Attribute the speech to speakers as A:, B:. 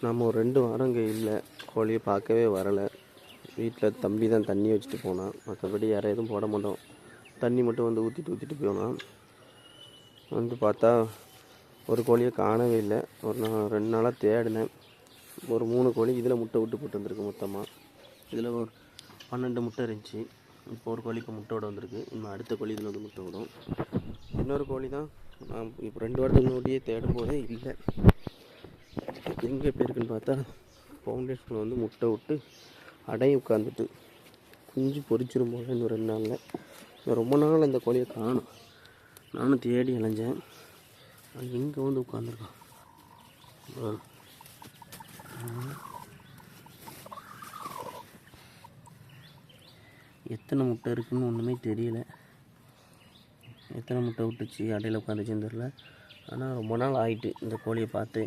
A: நம்ம ஒரு 2 வாரம் இங்கே இல்லை, கோழியை பார்க்கவே வரலை. வீட்டில் தம்பி தான் தண்ணி வச்சுட்டு போனான், மற்றபடி யாரும் எதுவும் போட மாட்டோம். தண்ணி மட்டும் வந்து ஊற்றிட்டு போனான். வந்து பார்த்தா ஒரு கோழியை காணவே இல்லை. ஒரு 2 நாளாக தேடினேன். ஒரு 3 கோழி இதில் முட்டை விட்டு போட்டு வந்திருக்கு மொத்தமாக. இதில் ஒரு 12 முட்டை இருந்துச்சு. இப்போ ஒரு கோழி இப்போ முட்டை விட வந்திருக்கு. இன்னும் அடுத்த கோழி இதில் வந்து முட்டை விடும். இன்னொரு கோழி தான் நான் இப்போ 2 வாரத்துக்கு முன்னாடியே தேடும் போதே இல்லை. எங்கே போயிருக்குன்னு பார்த்தா ஃபவுண்டேஷனில் வந்து முட்டை விட்டு அடைய உட்காந்துட்டு குஞ்சு பொரிச்சிரும் போல. இன்னும் 2 நாளில். ரொம்ப நாள் அந்த கோழியை காணும். நானும் தேடி அலைஞ்சேன். அது எங்கே வந்து உட்காந்துருக்கான். எத்தனை முட்டை இருக்குன்னு ஒன்றுமே தெரியல. எத்தனை முட்டை விட்டுச்சு அடையில் உட்காந்துச்சுன்னு தெரில. ஆனால் ரொம்ப நாள் ஆகிட்டு இந்த கோழியை பார்த்து.